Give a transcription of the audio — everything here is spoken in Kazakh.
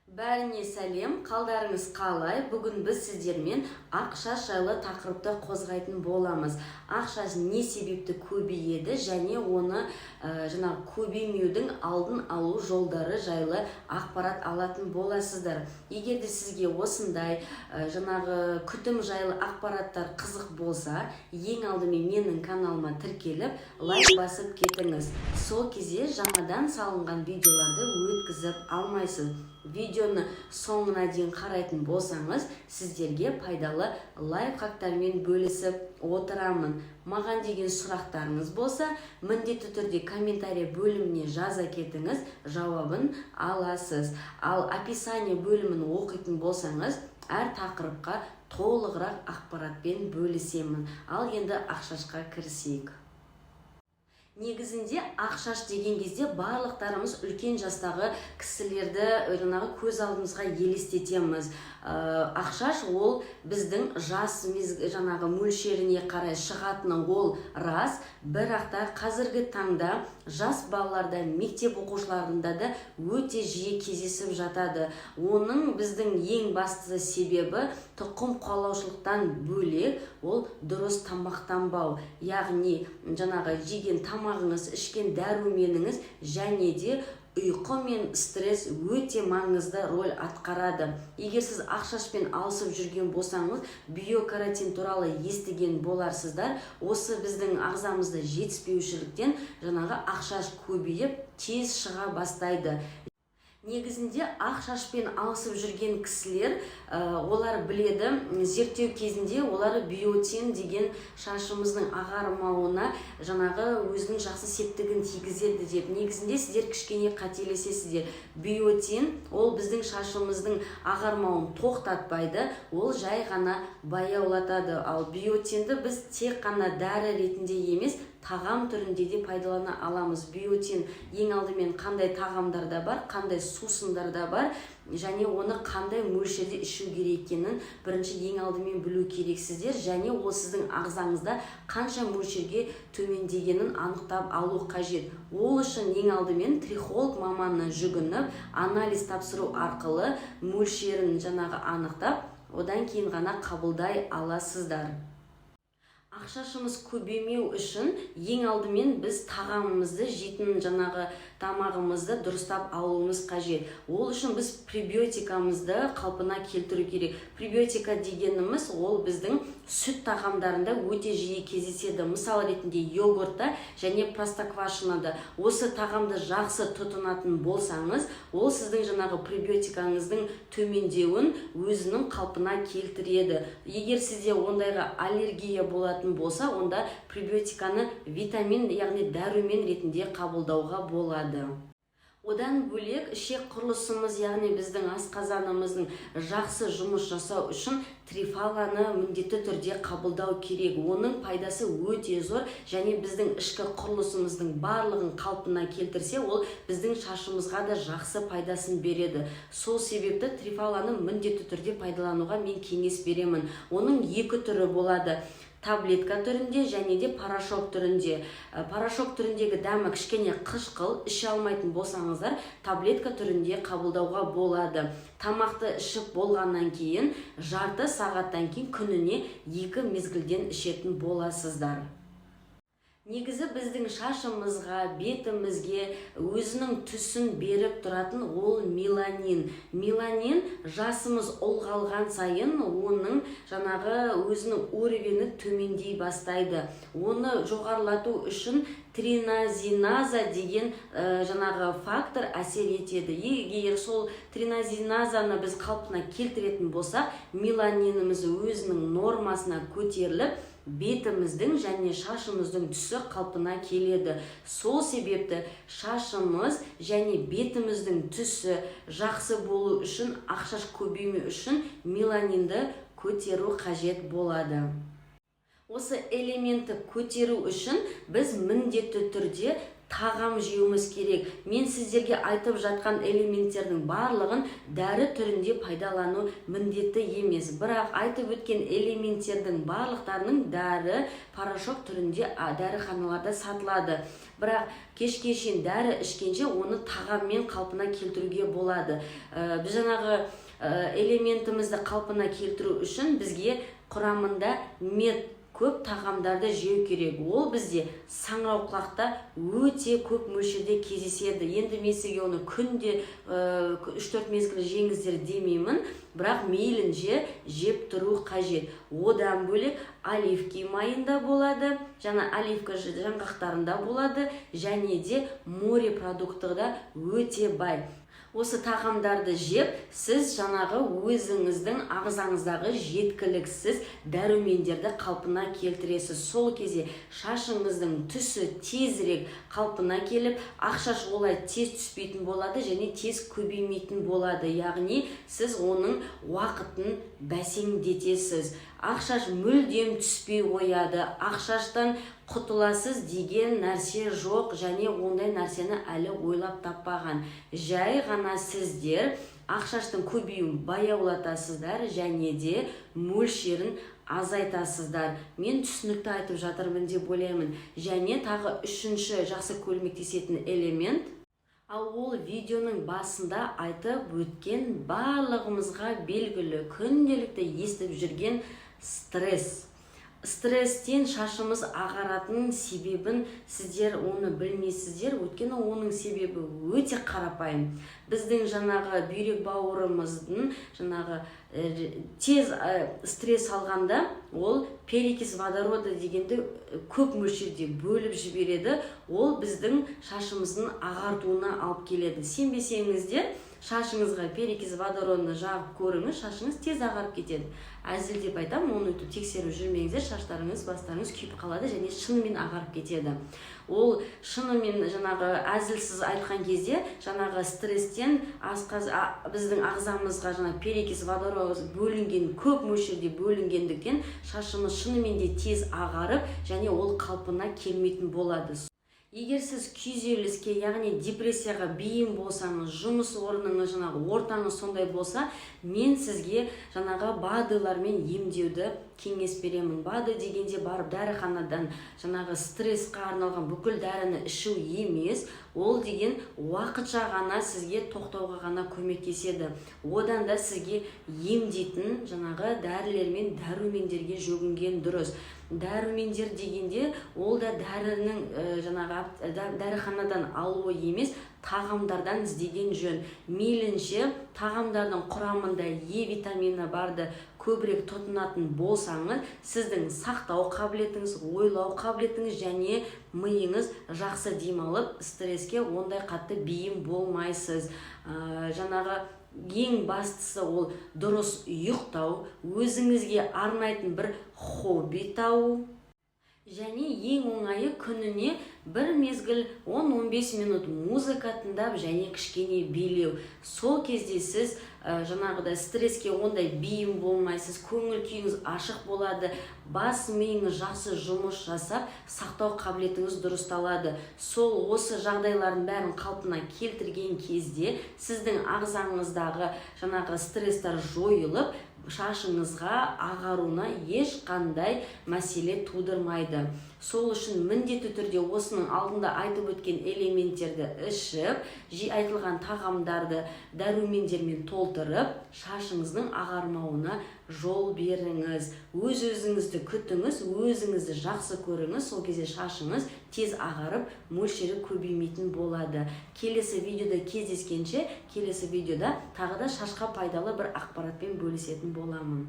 Бәріне сәлем, қалдарыңыз қалай? Бүгін біз сіздермен ақша жайлы тақырыпты қозғайтын боламыз. Ақша не себепті көбейеді және оны көбеймеудің алдын алу жолдары жайлы ақпарат алатын боласыздар. Егер де сізге осындай күтім жайлы ақпараттар қызық болса, ең алдымен менің каналыма тіркеліп, лайк басып кетіңіз. Сол кезде жаңадан салынған видеоларды өткізіп алмайсыз. Видеоны соңына дейін қарайтын болсаңыз, сіздерге пайдалы лайфхактармен бөлісіп отырамын. Маған деген сұрақтарыңыз болса, міндетті түрде комментарий бөліміне жаза кетіңіз, жауабын аласыз. Ал описание бөлімін оқитын болсаңыз, әр тақырыпқа толығырақ ақпаратпен бөлісемін. Ал енді ақшашқа кірісейік. Негізінде ақшаш деген кезде барлықтарымыз үлкен жастағы кісілерді көз алдымызға елестетеміз. Ақшаш ол біздің жас мөлшеріне қарай шығатыны ол рас, бірақ та қазіргі таңда жас балаларда, мектеп оқушыларында да өте жиі кездесіп жатады. Оның біздің ең басты себебі тұқым қуалаушылықтан бөлек ол дұрыс тамақтанбау. Яғни жеген тамағыңыз, ішкен дәруменіңіз және де ұйқы мен стресс өте маңызды роль атқарады. Егер сіз ақшашпен алысып жүрген болсаңыз, биокаротин туралы естіген боларсыздар. Осы біздің ағзамызда жетіспеушіліктен ақшаш көбейіп тез шыға бастайды. Негізінде ақшашпен алысып жүрген кісілер, олар біледі, зерттеу кезінде олар биотин деген шашымыздың ағармауына өзінің жақсы септігін тигізеді деп. Негізінде сіздер кішкене қателесесіздер. Биотин ол біздің шашымыздың ағармауын тоқтатпайды, ол жай ғана баяулатады. Ал биотинді біз тек қана дәрі ретінде емес, тағам түрінде де пайдалана аламыз. Биотин ең алдымен қандай тағамдарда бар, қандай сусындарда бар, және оны қандай мөлшерде ішу керек екенін бірінші ең алдымен білу керексіздер, және ол сіздің ағзаңызда қанша мөлшерге төмендегенін анықтап алу қажет. Ол үшін ең алдымен трихолог маманына жүгініп, анализ тапсыру арқылы мөлшерін анықтап, одан кейін ғана қабылдай аласыздар. Ақшашымыз көбемеу үшін ең алдымен біз тағамымызды, жейтін тамағымызды дұрыстап алуымыз қажет. Ол үшін біз пребиотикамызды қалпына келтіру керек. Пребиотика дегеніміз ол біздің сүт тағамдарында өте жиі кездеседі. Мысал ретінде йогуртта және простоквашинада. Осы тағамды жақсы тұтынатын болсаңыз, ол сіздің пребиотикаңыздың төмендеуін өзінің қалпына келтіреді. Егер сізде ондайға аллергия болатын болса, онда пребиотиканы витамин, яғни дәрумен ретінде қабылдауға болады. Одан бөлек ішек құрылысымыз, яғни біздің асқазанымыздың жақсы жұмыс жасау үшін трифаланы міндетті түрде қабылдау керек. Оның пайдасы өте зор, және біздің ішкі құрылысымыздың барлығын қалпына келтірсе, ол біздің шашымызға да жақсы пайдасын береді. Сол себепті трифаланы міндетті түрде пайдалануға мен кеңес беремін. Оның екі түрі болады: таблетка түрінде және де порошок түрінде. Порошок түріндегі дәмі кішкене қышқыл, іше алмайтын болсаңыздар, таблетка түрінде қабылдауға болады. Тамақты ішіп болғаннан кейін, жарты сағаттан кейін күніне 2 мезгілден ішетін боласыздар. Негізі біздің шашымызға, бетімізге өзінің түсін беріп тұратын ол меланин. Меланин жасымыз ұлғалған сайын оның өзінің уровені төмендей бастайды. Оны жоғарылату үшін триназиназа деген фактор әсер етеді. Егер сол триназиназаны біз қалпына келтіретін болсақ, меланиніміз өзінің нормасына көтеріліп, бетіміздің және шашымыздың түсі қалпына келеді. Сол себепті шашымыз және бетіміздің түсі жақсы болу үшін, ақшаш көбеймеу үшін меланинді көтеру қажет болады. Осы элементті көтеру үшін біз міндетті түрде тағам жеуіміз керек. Мен сіздерге айтып жатқан элементтердің барлығын дәрі түрінде пайдалану міндетті емес. Бірақ айтып өткен элементтердің барлықтарының дәрі порошок түрінде дәріханаларда сатылады. Бірақ кешке шейін дәрі ішкенше оны тағаммен қалпына келтіруге болады. Біз жаңағы элементімізді қалпына келтіру үшін бізге құрамында мед көп тағамдарды жеу керек. Ол бізде саңырауқұлақта өте көп мөлшерде кездеседі. Енді мен сізге оны күнде 3-4 мезгіл жеңіздер демеймін, бірақ мейлінше жеп тұру қажет. Одан бөлек оливки майында болады, жаңа оливка жаңғақтарында болады, және де морепродуктыда өте бай. Осы тағамдарды жеп, сіз жаңағы өзіңіздің ағзаңыздағы жеткіліксіз дәрумендерді қалпына келтіресіз. Сол кезде шашыңыздың түсі тезірек қалпына келіп, ақ шаш олай тез түспейтін болады және тез көбеймейтін болады. Яғни сіз оның уақытын бәсеңдетесіз. Ақ шаш мүлдем түспей қояды. Ақ шаштан құтыласыз деген нәрсе жоқ, және ондай нәрсені әлі ойлап таппаған. Жай ғана сіздер ақ шаштың көбеюін баяулатасыздар және де мөлшерін азайтасыздар. Мен түсінікті айтып жатырмын деп ойлаймын. Және тағы үшінші жақсы көмектесетін элемент, ал ол видеоның басында айтып өткен барлығымызға белгілі күнделікті естіп жүрген стресс. Стресстен шашымыз ағаратын себебін сіздер оны білмейсіздер, өйткені оның себебі өте қарапайым. Біздің жаңағы бүйрек бауырымыздың жаңағы тез стресс алғанда ол перекис водорода дегенді көп мөлшерде бөліп жібереді. Ол біздің шашымыздың ағартуына алып келеді. Сенбесеңіздер, шашыңызға перекис водородны жағып көріңіз, шашыңыз тез ағарып кетеді. Әзілдеп айтам, оны өйтіп тексеріп жүрмеңіздер, шаштарыңыз, бастарыңыз күйіп қалады және шынымен ағарып кетеді. Ол шынымен жаңағы әзілсіз айтқан кезде жаңағы стресстен біздің ағзамызға жаңа перекис водород бөлінген, көп мөлшерде бөлінгендіктен шашымыз шынымен де тез ағарып және ол қалпына келмейтін болады. Егер сіз күйзеліске, яғни депрессияға бейім болсаңыз, жұмыс орныңыз, жаңағы ортаңыз сондай болса, мен сізге жаңағы БАДылармен емдеуді кеңес беремін. БАДы дегенде барып дәріханадан жаңағы стрессқа арналған бүкіл дәріні ішу емес, ол деген уақытша ғана сізге тоқтауға ғана көмектеседі. Одан да сізге емдейтін жаңағы дәрілер мен дәрумендерге жүгінген дұрыс. Дәрумендер дегенде ол да дәрінің жаңағы дәріханадан алуы емес, тағамдардан іздеген жөн. Мейлінше тағамдардың құрамында Е витамині барды көбірек тұтынатын болсаңыз, сіздің сақтау қабілетіңіз, ойлау қабілетіңіз және миыңыз жақсы демалып, стресске ондай қатты бейім болмайсыз. Жаңағы ең бастысы ол дұрыс ұйықтау, өзіңізге арнайтын бір хобби тауу. Және ең оңайы күніне бір мезгіл 10-15 минут музыка тыңдап және кішкене билеу. Сол кезде сіз жаңағыдай стресске ондай бейім болмайсыз, көңіл күйіңіз ашық болады, бас миыңыз жақсы жұмыс жасап, сақтау қабілетіңіз дұрысталады. Сол осы жағдайлардың бәрін қалпына келтірген кезде сіздің ағзаңыздағы жаңағы стресстер жойылып, шашыңызға ағаруына ешқандай мәселе тудырмайды. Сол үшін міндетті түрде осының алдында айтып өткен элементтерді ішіп, айтылған тағамдарды дәрумендермен толтырып, шашыңыздың ағармауына жол беріңіз. Өз-өзіңізді күтіңіз, өзіңізді жақсы көріңіз, сол кезде шашыңыз тез ағарып, мөлшері көбеймейтін болады. Келесі видеода кездескенше, келесі видеода тағы да шашқа пайдалы бір ақпаратпен бөлісетін боламын.